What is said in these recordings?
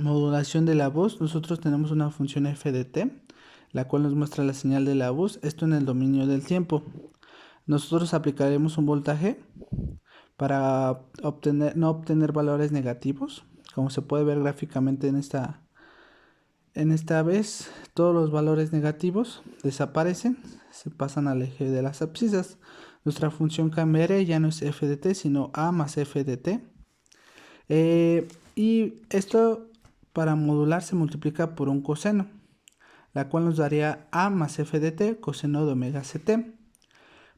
modulación de la voz, nosotros tenemos una función f de t, la cual nos muestra la señal de la voz, esto en el dominio del tiempo. Nosotros aplicaremos un voltaje para no obtener valores negativos. Como se puede ver gráficamente en esta vez, todos los valores negativos desaparecen, se pasan al eje de las abscisas. Nuestra función cambiará, ya no es f de t, sino a más f de t. Y esto para modular se multiplica por un coseno, la cual nos daría a más f de t coseno de omega ct.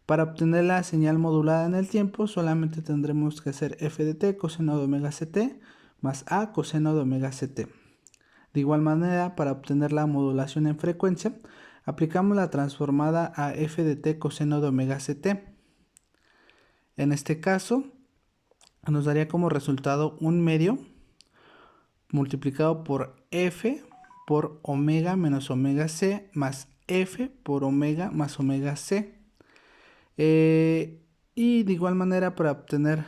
Para obtener la señal modulada en el tiempo, solamente tendremos que hacer f de t coseno de omega ct más a coseno de omega ct. De igual manera, para obtener la modulación en frecuencia, aplicamos la transformada a f de t coseno de omega ct. En este caso, nos daría como resultado un medio multiplicado por f por omega menos omega c más f por omega más omega c. Y de igual manera, para obtener,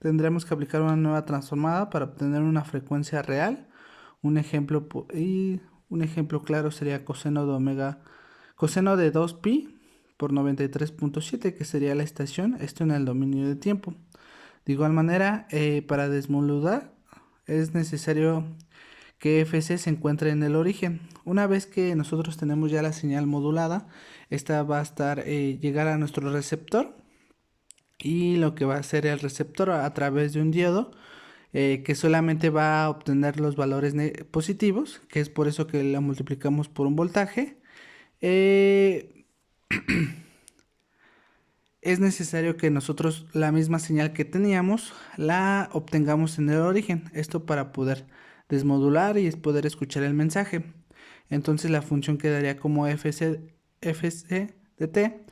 tendremos que aplicar una nueva transformada para obtener una frecuencia real. Un ejemplo claro sería coseno de 2pi por 93.7, que sería la estación, esto en el dominio de tiempo. De igual manera, para desmodular es necesario que fc se encuentre en el origen. Una vez que nosotros tenemos ya la señal modulada, esta va a llegar a nuestro receptor, y lo que va a hacer el receptor a través de un diodo, que solamente va a obtener los valores positivos, que es por eso que la multiplicamos por un voltaje. Es necesario que nosotros la misma señal que teníamos la obtengamos en el origen, esto para poder desmodular y poder escuchar el mensaje. Entonces la función quedaría como fc de t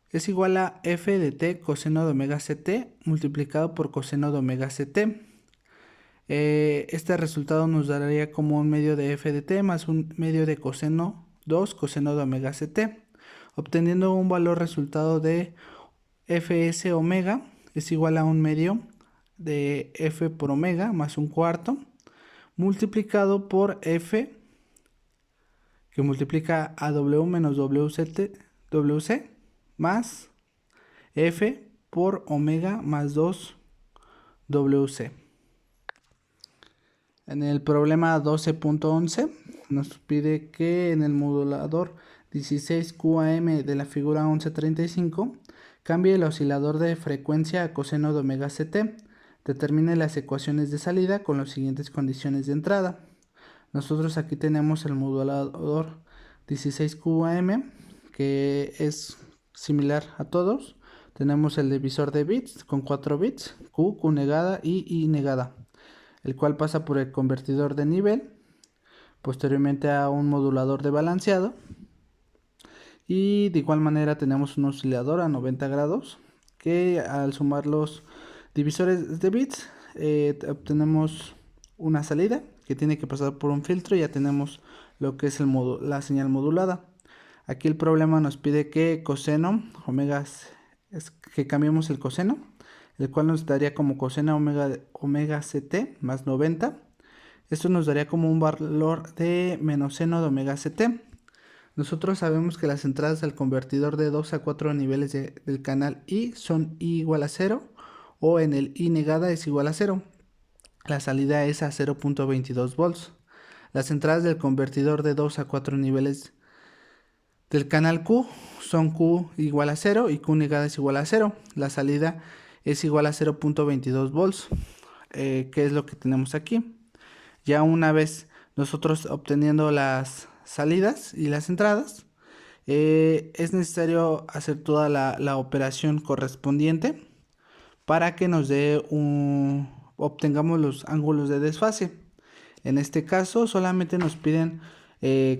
es igual a f de t coseno de omega ct multiplicado por coseno de omega ct. Este resultado nos daría como un medio de f de t más un medio de coseno 2 coseno de omega ct, obteniendo un valor resultado de fs omega es igual a un medio de f por omega más un cuarto multiplicado por f, que multiplica a w menos wc más f por omega más 2 wc. En el problema 12.11 nos pide que en el modulador 16QAM de la figura 1135 cambie el oscilador de frecuencia a coseno de omega ct. Determine las ecuaciones de salida con las siguientes condiciones de entrada. Nosotros aquí tenemos el modulador 16QAM, que es similar a todos. Tenemos el divisor de bits con 4 bits, Q negada y I negada, el cual pasa por el convertidor de nivel, posteriormente a un modulador de balanceado, y de igual manera tenemos un oscilador a 90 grados, que al sumar los divisores de bits obtenemos una salida que tiene que pasar por un filtro y ya tenemos lo que es la señal modulada. Aquí el problema nos pide que coseno omega, que cambiemos el coseno, el cual nos daría como coseno omega ct más 90. Esto nos daría como un valor de menos seno de omega ct. Nosotros sabemos que las entradas del convertidor de 2 a 4 niveles del canal I son I igual a 0, o en el I negada es igual a 0. La salida es a 0.22 volts. Las entradas del convertidor de 2 a 4 niveles del canal Q son Q igual a 0 y Q negada es igual a 0. La salida es igual a 0.22 volts, que es lo que tenemos aquí. Ya una vez nosotros obteniendo las salidas y las entradas, es necesario hacer toda la operación correspondiente para que nos obtengamos los ángulos de desfase. En este caso solamente nos piden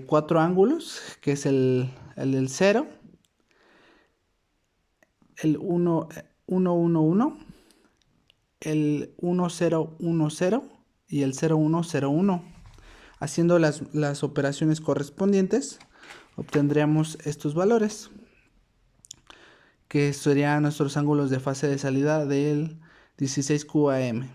4 ángulos, que es el del 0, el 1, 1, 1, 1, el 1, 0, 1, 0 y el 0, 1, 0, 1. Haciendo las operaciones correspondientes, obtendríamos estos valores, que serían nuestros ángulos de fase de salida del 16QAM.